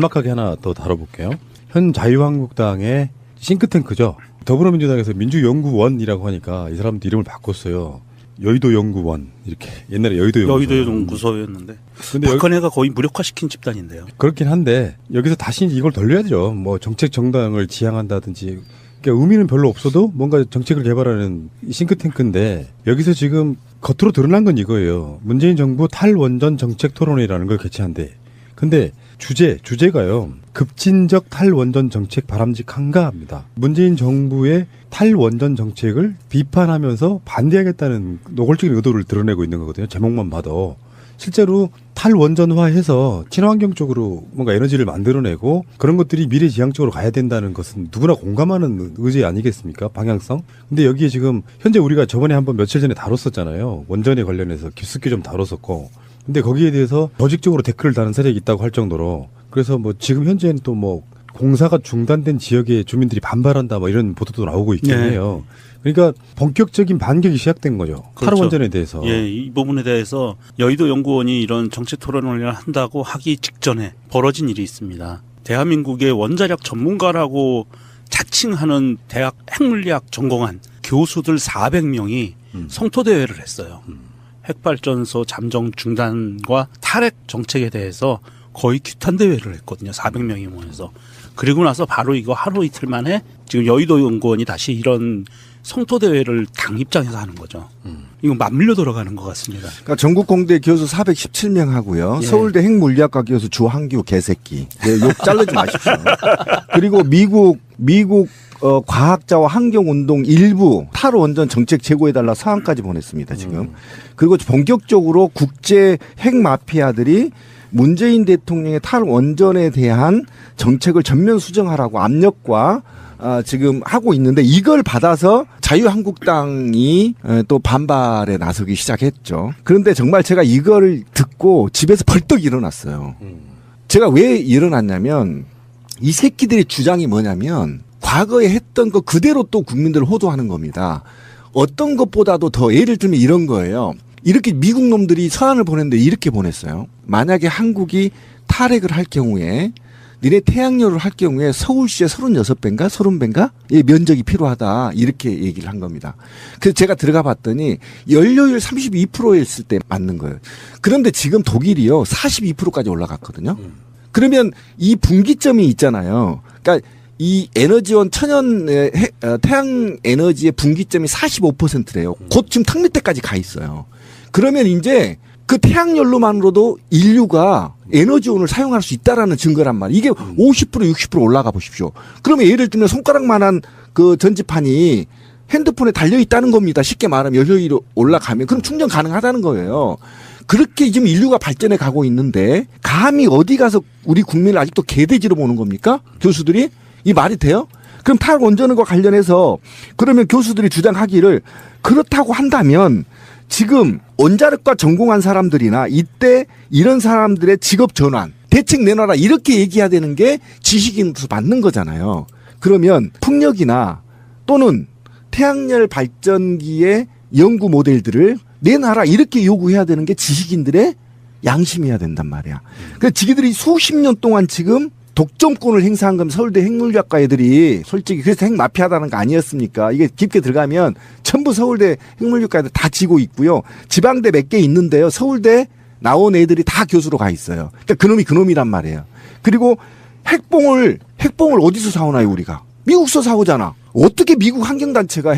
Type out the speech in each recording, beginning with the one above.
짤막하게 하나 더 다뤄볼게요. 현 자유한국당의 싱크탱크죠. 더불어민주당에서 민주연구원이라고 하니까 이 사람도 이름을 바꿨어요. 여의도연구원 이렇게. 옛날에 여의도연구소였는데 근데 박근혜가 거의 무력화시킨 집단인데요. 그렇긴 한데 여기서 다시 이걸 돌려야죠. 뭐 정책 정당을 지향한다든지. 그러니까 의미는 별로 없어도 뭔가 정책을 개발하는 싱크탱크인데 여기서 지금 겉으로 드러난 건 이거예요. 문재인 정부 탈원전 정책 토론회라는 걸 개최한대. 근데 주제가요. 급진적 탈원전 정책 바람직한가 합니다. 문재인 정부의 탈원전 정책을 비판하면서 반대하겠다는 노골적인 의도를 드러내고 있는 거거든요. 제목만 봐도. 실제로 탈원전화해서 친환경 쪽으로 뭔가 에너지를 만들어내고 그런 것들이 미래지향적으로 가야 된다는 것은 누구나 공감하는 의지 아니겠습니까? 방향성. 근데 여기에 지금 현재 우리가 저번에 한번 며칠 전에 다뤘었잖아요. 원전에 관련해서 깊숙이 좀 다뤘었고. 근데 거기에 대해서 조직적으로 댓글을 다는 세력이 있다고 할 정도로 그래서 뭐 지금 현재는 또 뭐 공사가 중단된 지역의 주민들이 반발한다 뭐 이런 보도도 나오고 있긴 해요. 그러니까 본격적인 반격이 시작된 거죠. 그렇죠. 탈원전에 대해서. 예, 이 부분에 대해서 여의도 연구원이 이런 정책 토론을 한다고 하기 직전에 벌어진 일이 있습니다. 대한민국의 원자력 전문가라고 자칭하는 대학 핵물리학 전공한 교수들 400명이 성토대회를 했어요. 핵발전소 잠정 중단과 탈핵 정책에 대해서 거의 규탄 대회를 했거든요. 400명이 모여서. 그리고 나서 바로 이거 하루 이틀 만에 지금 여의도 연구원이 다시 이런 성토 대회를 당 입장에서 하는 거죠. 이거 맞물려 들어가는 것 같습니다. 그러니까 전국 공대 교수 417명 하고요. 예. 서울대 핵물리학과 교수 주한규 개새끼. 네, 욕 자르지 마십시오. 그리고 미국 과학자와 환경운동 일부 탈원전 정책 제고해달라 사안까지 보냈습니다. 지금. 그리고 본격적으로 국제 핵마피아들이 문재인 대통령의 탈원전에 대한 정책을 전면 수정하라고 압력과 지금 하고 있는데 이걸 받아서 자유한국당이 또 반발에 나서기 시작했죠. 그런데 정말 제가 이걸 듣고 집에서 벌떡 일어났어요. 제가 왜 일어났냐면 이 새끼들의 주장이 뭐냐면 과거에 했던 거 그대로 또 국민들을 호도하는 겁니다. 어떤 것보다도 더 예를 들면 이런 거예요. 이렇게 미국 놈들이 서한을 보냈는데 이렇게 보냈어요. 만약에 한국이 탈핵을 할 경우에 니네 태양열을 할 경우에 서울시에 36배인가 30배인가 면적이 필요하다 이렇게 얘기를 한 겁니다. 그래서 제가 들어가 봤더니 연료율 32%였을 때 맞는 거예요. 그런데 지금 독일이요 42%까지 올라갔거든요. 그러면 이 분기점이 있잖아요. 그러니까 이 에너지원 천연 태양 에너지의 분기점이 45%래요. 곧 지금 탁 밑에까지 가 있어요. 그러면 이제 그 태양열로만으로도 인류가 에너지원을 사용할 수 있다라는 증거란 말이에요. 이게 50% 60% 올라가 보십시오. 그러면 예를 들면 손가락만한 그 전지판이 핸드폰에 달려 있다는 겁니다. 쉽게 말하면 연료율이 올라가면 그럼 충전 가능하다는 거예요. 그렇게 지금 인류가 발전해 가고 있는데 감히 어디 가서 우리 국민을 아직도 개돼지로 보는 겁니까? 교수들이? 이 말이 돼요? 그럼 탈원전과 관련해서 그러면 교수들이 주장하기를 그렇다고 한다면 지금 원자력과 전공한 사람들이나 이때 이런 사람들의 직업 전환, 대책 내놔라 이렇게 얘기해야 되는 게 지식인으로서 맞는 거잖아요. 그러면 풍력이나 또는 태양열 발전기의 연구 모델들을 내놔라 이렇게 요구해야 되는 게 지식인들의 양심이어야 된단 말이야. 그러니까 지기들이 수십 년 동안 지금 독점권을 행사한 건 서울대 핵물리학과 애들이 솔직히 그래서 핵 마피아다는 거 아니었습니까? 이게 깊게 들어가면 전부 서울대 핵물리학과 애들 다 지고 있고요. 지방대 몇 개 있는데요. 서울대 나온 애들이 다 교수로 가 있어요. 그러니까 그놈이란 말이에요. 그리고 핵봉을 어디서 사오나요 우리가? 미국서 사오잖아. 어떻게 미국 환경단체가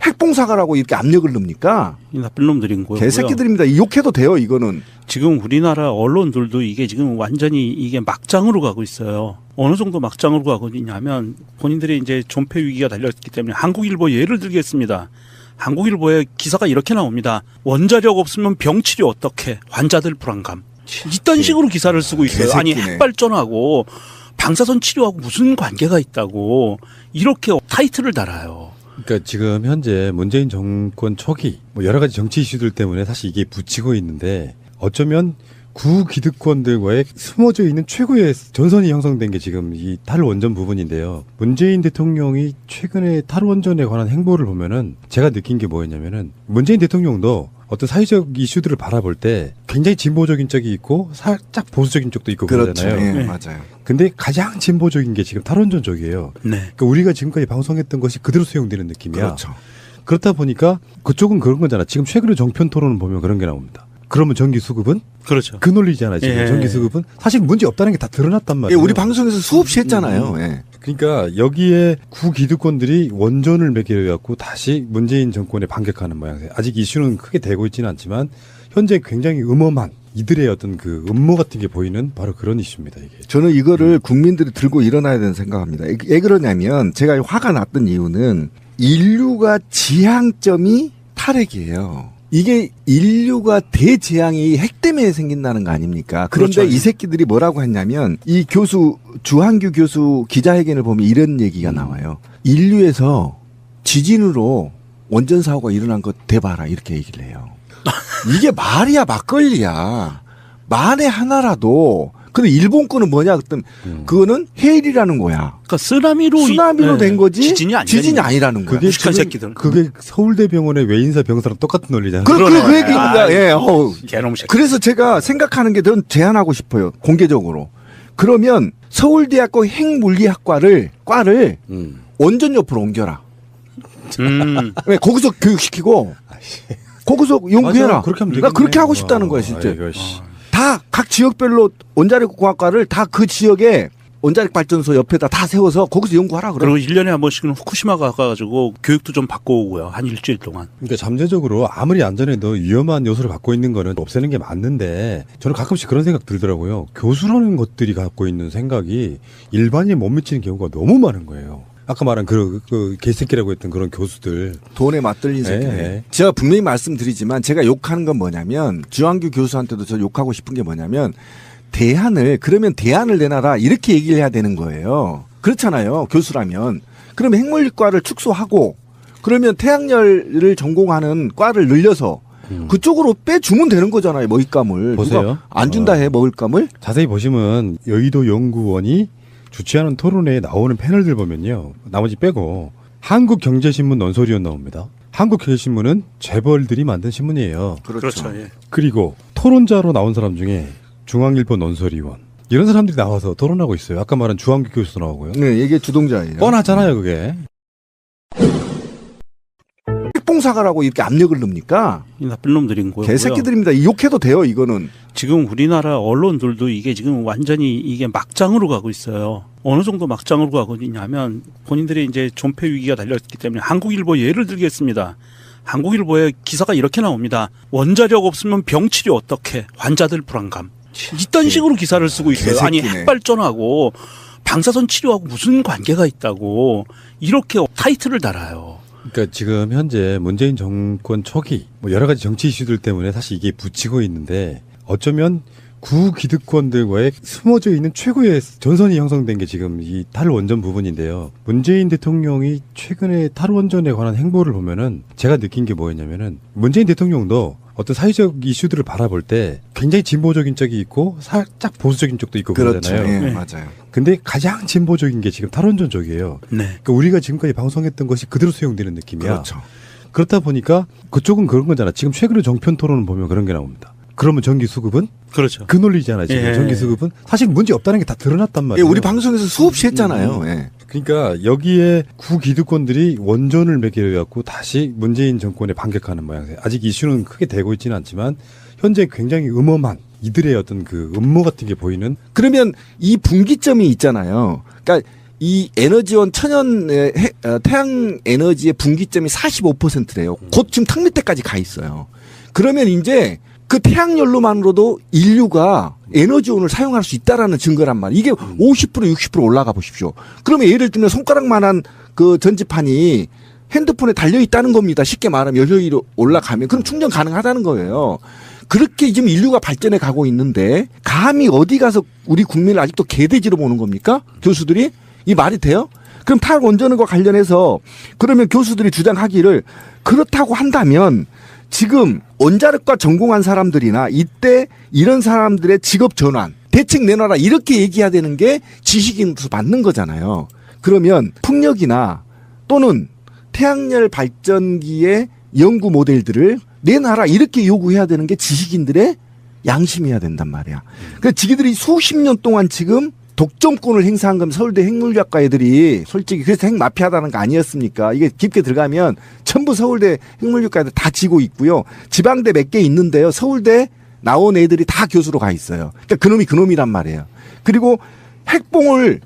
핵봉 사가라고 이렇게 압력을 넣습니까? 이 나쁜 놈들인 거고요. 개새끼들입니다. 욕해도 돼요 이거는. 지금 우리나라 언론들도 이게 지금 완전히 이게 막장으로 가고 있어요. 어느 정도 막장으로 가고 있냐면 본인들이 이제 존폐 위기가 달렸기 때문에 한국일보 예를 들겠습니다. 한국일보에 기사가 이렇게 나옵니다. 원자력 없으면 병치료 어떻게? 환자들 불안감. 이딴 식으로 기사를 쓰고 있어요. 개새끼네. 아니 핵발전하고 방사선 치료하고 무슨 관계가 있다고 이렇게 타이틀을 달아요. 그러니까 지금 현재 문재인 정권 초기 뭐 여러 가지 정치 이슈들 때문에 사실 이게 붙이고 있는데 어쩌면 구기득권들과의 숨어져 있는 최고의 전선이 형성된 게 지금 이 탈원전 부분인데요. 문재인 대통령이 최근에 탈원전에 관한 행보를 보면은 제가 느낀 게 뭐였냐면은 문재인 대통령도 어떤 사회적 이슈들을 바라볼 때 굉장히 진보적인 쪽이 있고 살짝 보수적인 쪽도 있고 그렇죠. 그러잖아요. 예, 네. 맞아요. 근데 가장 진보적인 게 지금 탈원전 쪽이에요. 네. 그러니까 우리가 지금까지 방송했던 것이 그대로 수용되는 느낌이야. 그렇죠. 그렇다 보니까 그쪽은 그런 거잖아. 지금 최근에 정편 토론을 보면 그런 게 나옵니다. 그러면 전기 수급은 그렇죠. 그 논리잖아. 지금 예. 전기 수급은 사실 문제 없다는 게 다 드러났단 예, 말이에요. 우리 방송에서 수없이 했잖아요. 예. 그러니까 여기에 구기득권들이 원전을 매개해 갖고 다시 문재인 정권에 반격하는 모양새. 아직 이슈는 크게 되고 있지는 않지만 현재 굉장히 음험한 이들의 어떤 그 음모 같은 게 보이는 바로 그런 이슈입니다. 이게. 저는 이거를 국민들이 들고 일어나야 되는 생각합니다. 왜 그러냐면 제가 화가 났던 이유는 인류가 지향점이 탈핵이에요. 이게 인류가 대재앙이 핵 때문에 생긴다는 거 아닙니까? 그런데 그렇죠. 이 새끼들이 뭐라고 했냐면 이 교수 주한규 교수 기자회견을 보면 이런 얘기가 나와요. 인류에서 지진으로 원전 사고가 일어난 거 대봐라 이렇게 얘기를 해요. 이게 말이야 막걸리야. 만에 하나라도. 근데 일본 거는 뭐냐 그랬더니 그거는 해일이라는 거야. 그러니까 쓰나미로 된 거지 지진이 아니라는 거야. 그게 무식한 지금 새끼들. 그게 서울대병원의 외인사 병사랑 똑같은 논리잖아요. 그러네. 그 얘기입니다. 아, 예. 개놈 새끼. 그래서 제가 생각하는 게 전 제안하고 싶어요. 공개적으로. 그러면 서울대학교 핵물리학과를 원전 옆으로 옮겨라. 왜 거기서 교육시키고 거기서 연구해라. 맞아, 그렇게 하면 나 그렇게 되겠네. 하고 싶다는 거야 진짜. 아이고, 씨. 다 각 지역별로 원자력 공학과를 다 그 지역에 원자력 발전소 옆에다 다 세워서 거기서 연구하라 그래. 그리고 1년에 한 번씩은 후쿠시마 가가지고 교육도 좀 받고 오고요. 한 일주일 동안. 그러니까 잠재적으로 아무리 안전해도 위험한 요소를 갖고 있는 거는 없애는 게 맞는데 저는 가끔씩 그런 생각 들더라고요. 교수라는 것들이 갖고 있는 생각이 일반인에 못 미치는 경우가 너무 많은 거예요. 아까 말한 그 개새끼라고 했던 그런 교수들. 돈에 맞들린 새끼네. 네. 제가 분명히 말씀드리지만 제가 욕하는 건 뭐냐면 주한규 교수한테도 저 욕하고 싶은 게 뭐냐면 그러면 대안을 내놔라 이렇게 얘기를 해야 되는 거예요. 그렇잖아요. 교수라면. 그러면 핵물리과를 축소하고 그러면 태양열을 전공하는 과를 늘려서 그쪽으로 빼주면 되는 거잖아요. 먹잇감을. 보세요. 누가 안 준다 해 먹잇감을. 자세히 보시면 여의도 연구원이 주최하는 토론회에 나오는 패널들 보면요. 나머지 빼고 한국경제신문 논설위원 나옵니다. 한국경제신문은 재벌들이 만든 신문이에요. 그렇죠. 예. 그리고 토론자로 나온 사람 중에 중앙일보 논설위원 이런 사람들이 나와서 토론하고 있어요. 아까 말한 주한규 교수도 나오고요. 네, 이게 주동자예요. 뻔하잖아요, 그게. 핵봉사가라고 이렇게 압력을 넣습니까? 이 나쁜 놈들인 거고요. 개새끼들입니다. 욕해도 돼요, 이거는. 지금 우리나라 언론들도 이게 지금 완전히 이게 막장으로 가고 있어요. 어느 정도 막장으로 가고 있냐면 본인들이 이제 존폐 위기가 달렸기 때문에 한국일보 예를 들겠습니다. 한국일보에 기사가 이렇게 나옵니다. 원자력 없으면 병치료 어떻게? 환자들 불안감. 이딴 식으로 기사를 쓰고 있어요. 아니 개새끼네. 핵발전하고 방사선 치료하고 무슨 관계가 있다고 이렇게 타이틀을 달아요. 그러니까 지금 현재 문재인 정권 초기 뭐 여러 가지 정치 이슈들 때문에 사실 이게 붙이고 있는데 어쩌면 구기득권들과의 숨어져 있는 최고의 전선이 형성된 게 지금 이 탈원전 부분인데요. 문재인 대통령이 최근에 탈원전에 관한 행보를 보면은 제가 느낀 게 뭐였냐면은 문재인 대통령도 어떤 사회적 이슈들을 바라볼 때 굉장히 진보적인 쪽이 있고 살짝 보수적인 쪽도 있고 그렇죠. 그러잖아요. 예, 네. 맞아요. 근데 가장 진보적인 게 지금 탈원전 쪽이에요. 네. 그러니까 우리가 지금까지 방송했던 것이 그대로 수용되는 느낌이야. 그렇죠. 그렇다 보니까 그쪽은 그런 거잖아. 지금 최근에 정편 토론을 보면 그런 게 나옵니다. 그러면 전기 수급은 그렇죠. 그 논리잖아. 지금 예. 전기 수급은 사실 문제 없다는 게 다 드러났단 예, 말이에요. 우리 방송에서 수없이 했잖아요. 예. 그러니까 여기에 구기득권들이 원전을 매개해 갖고 다시 문재인 정권에 반격하는 모양새. 아직 이슈는 크게 되고 있지는 않지만 현재 굉장히 음험한 이들의 어떤 그 음모 같은 게 보이는. 그러면 이 분기점이 있잖아요. 그러니까 이 에너지원 천연 태양 에너지의 분기점이 45%래요. 곧 지금 탁 밑에까지 가 있어요. 그러면 이제 그 태양열로만으로도 인류가 에너지원을 사용할 수 있다라는 증거란 말이에요. 이게 50% 60% 올라가 보십시오. 그러면 예를 들면 손가락만한 그 전지판이 핸드폰에 달려 있다는 겁니다. 쉽게 말하면 연료위로 올라가면 그럼 충전 가능하다는 거예요. 그렇게 지금 인류가 발전해 가고 있는데 감히 어디 가서 우리 국민을 아직도 개돼지로 보는 겁니까? 교수들이? 이 말이 돼요? 그럼 탈원전과 관련해서 그러면 교수들이 주장하기를 그렇다고 한다면 지금 원자력과 전공한 사람들이나 이때 이런 사람들의 직업 전환, 대책 내놔라 이렇게 얘기해야 되는 게 지식인으로서 맞는 거잖아요. 그러면 풍력이나 또는 태양열 발전기의 연구 모델들을 내놔라 이렇게 요구해야 되는 게 지식인들의 양심이어야 된단 말이야. 그러니까 지기들이 수십 년 동안 지금 독점권을 행사한 건 서울대 핵물리학과 애들이 솔직히 그래서 핵 마피아다는 거 아니었습니까? 이게 깊게 들어가면 전부 서울대 핵물리학과 애들 다 지고 있고요. 지방대 몇 개 있는데요. 서울대 나온 애들이 다 교수로 가 있어요. 그러니까 그놈이 그놈이란 말이에요. 그리고 핵봉을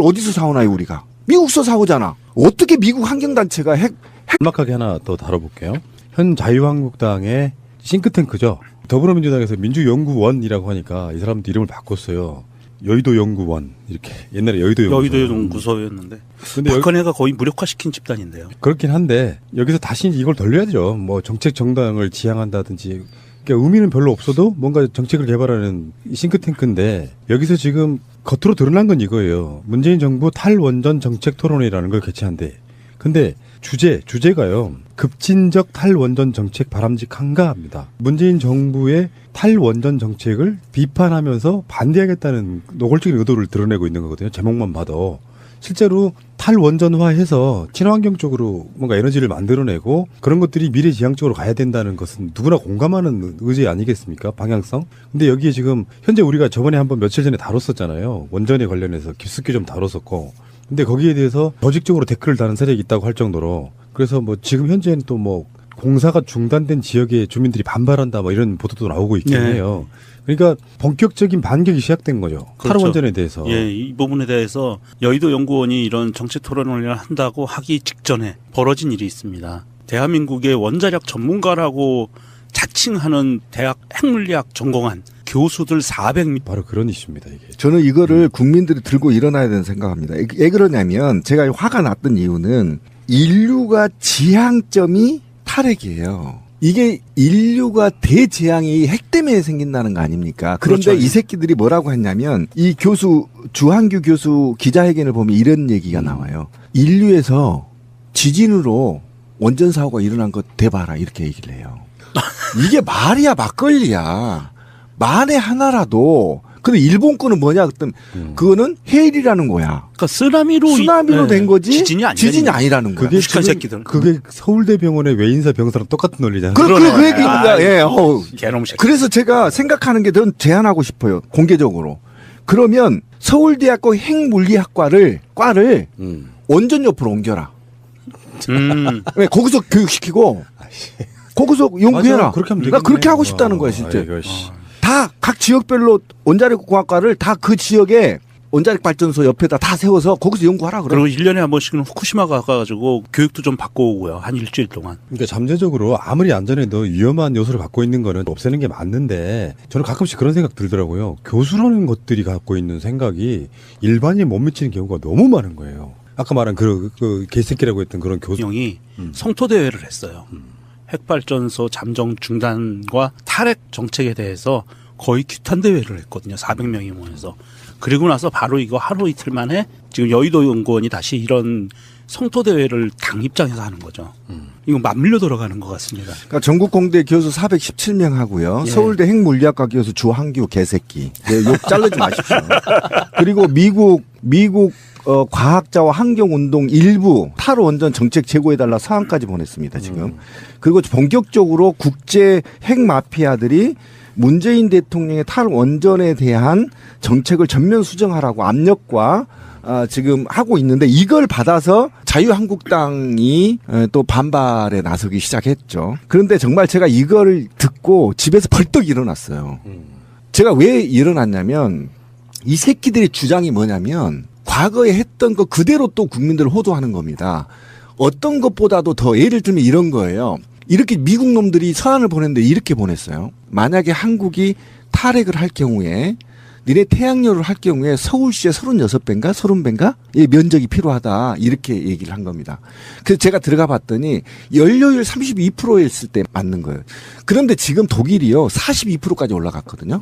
어디서 사오나요 우리가? 미국서 사오잖아. 어떻게 미국 환경단체가 간략하게 하나 더 다뤄볼게요. 현 자유한국당의 싱크탱크죠. 더불어민주당에서 민주연구원이라고 하니까 이 사람도 이름을 바꿨어요. 여의도연구원 이렇게 옛날에 여의도연구소였는데 근데 박헌혜가 거의 무력화시킨 집단인데요. 그렇긴 한데 여기서 다시 이걸 돌려야죠. 뭐 정책 정당을 지향한다든지 그러니까 의미는 별로 없어도 뭔가 정책을 개발하는 싱크탱크인데 여기서 지금 겉으로 드러난 건 이거예요. 문재인 정부 탈원전 정책 토론회라는 걸 개최한대. 근데 주제가요. 급진적 탈원전 정책 바람직한가 합니다. 문재인 정부의 탈원전 정책을 비판하면서 반대하겠다는 노골적인 의도를 드러내고 있는 거거든요. 제목만 봐도. 실제로 탈원전화해서 친환경 쪽으로 뭔가 에너지를 만들어내고 그런 것들이 미래지향적으로 가야 된다는 것은 누구나 공감하는 의지 아니겠습니까? 방향성. 근데 여기에 지금 현재 우리가 저번에 한번 며칠 전에 다뤘었잖아요. 원전에 관련해서 깊숙이 좀 다뤘었고. 근데 거기에 대해서 조직적으로 댓글을 다는 세력이 있다고 할 정도로 그래서 뭐 지금 현재는 또 뭐 공사가 중단된 지역의 주민들이 반발한다 뭐 이런 보도도 나오고 있긴 해요. 그러니까 본격적인 반격이 시작된 거죠. 그렇죠. 탈원전에 대해서. 예, 이 부분에 대해서 여의도 연구원이 이런 정책 토론을 한다고 하기 직전에 벌어진 일이 있습니다. 대한민국의 원자력 전문가라고 자칭하는 대학 핵물리학 전공한 교수들 400명. 바로 그런 이슈입니다, 이게. 저는 이거를 국민들이 들고 일어나야 되는 생각합니다. 왜 그러냐면 제가 화가 났던 이유는 인류가 지향점이 탈핵이에요. 이게 인류가 대재앙이 핵 때문에 생긴다는 거 아닙니까? 그런데 그렇죠. 이 새끼들이 뭐라고 했냐면 이 교수 주한규 교수 기자회견을 보면 이런 얘기가 나와요. 인류에서 지진으로 원전 사고가 일어난 거 대봐라 이렇게 얘기를 해요. 이게 말이야 막걸리야. 만에 하나라도. 근데 일본 거는 뭐냐 그랬더니 그거는 해일이라는 거야. 그러니까 쓰나미로 된 거지 지진이 아니라는 거야. 그게 무식한 새끼들. 그게 서울대병원의 외인사 병사랑 똑같은 논리잖아요. 그 얘기입니다. 예. 개놈 새끼. 그래서 제가 생각하는 게 전 제안하고 싶어요. 공개적으로. 그러면 서울대학교 핵물리학과를 원전 옆으로 옮겨라. 왜 거기서 교육시키고 거기서 연구해라. 맞아, 그렇게 하면 나 되겠네. 그렇게 하고 싶다는 거야, 실제. 아이고, 씨. 다 각 지역별로 원자력 공학과를 다 그 지역에 원자력 발전소 옆에다 다 세워서 거기서 연구하라 그래. 그리고 1년에 한 번씩은 후쿠시마 가가지고 교육도 좀 받고 오고요. 한 일주일 동안. 그러니까 잠재적으로 아무리 안전해도 위험한 요소를 갖고 있는 거는 없애는 게 맞는데 저는 가끔씩 그런 생각 들더라고요. 교수라는 것들이 갖고 있는 생각이 일반인이 못 미치는 경우가 너무 많은 거예요. 아까 말한 그 개새끼라고 했던 그런 교수. 형이 성토 대회를 했어요. 핵발전소 잠정 중단과 탈핵 정책에 대해서 거의 규탄 대회를 했거든요. 400명이 모여서. 그리고 나서 바로 이거 하루 이틀 만에 지금 여의도 연구원이 다시 이런 성토 대회를 당 입장에서 하는 거죠. 이거 맞물려 들어가는 것 같습니다. 그러니까 전국공대 교수 417명 하고요. 예. 서울대 핵물리학과 교수 주한규 개새끼. 네, 욕 자르지 마십시오. 그리고 미국 과학자와 환경운동 일부 탈원전 정책 제고해달라 사안까지 보냈습니다, 지금. 그리고 본격적으로 국제 핵 마피아들이 문재인 대통령의 탈원전에 대한 정책을 전면 수정하라고 압력과 지금 하고 있는데 이걸 받아서 자유한국당이 또 반발에 나서기 시작했죠. 그런데 정말 제가 이걸 듣고 집에서 벌떡 일어났어요. 제가 왜 일어났냐면 이 새끼들의 주장이 뭐냐면 과거에 했던 거 그대로 또 국민들을 호도하는 겁니다. 어떤 것보다도 더 예를 들면 이런 거예요. 이렇게 미국 놈들이 서한을 보냈는데 이렇게 보냈어요. 만약에 한국이 탈핵을 할 경우에 니네 태양열을 할 경우에 서울시에 36배인가 30배인가 의 면적이 필요하다 이렇게 얘기를 한 겁니다. 그래서 제가 들어가 봤더니 연료율 32%였을 때 맞는 거예요. 그런데 지금 독일이요 42%까지 올라갔거든요.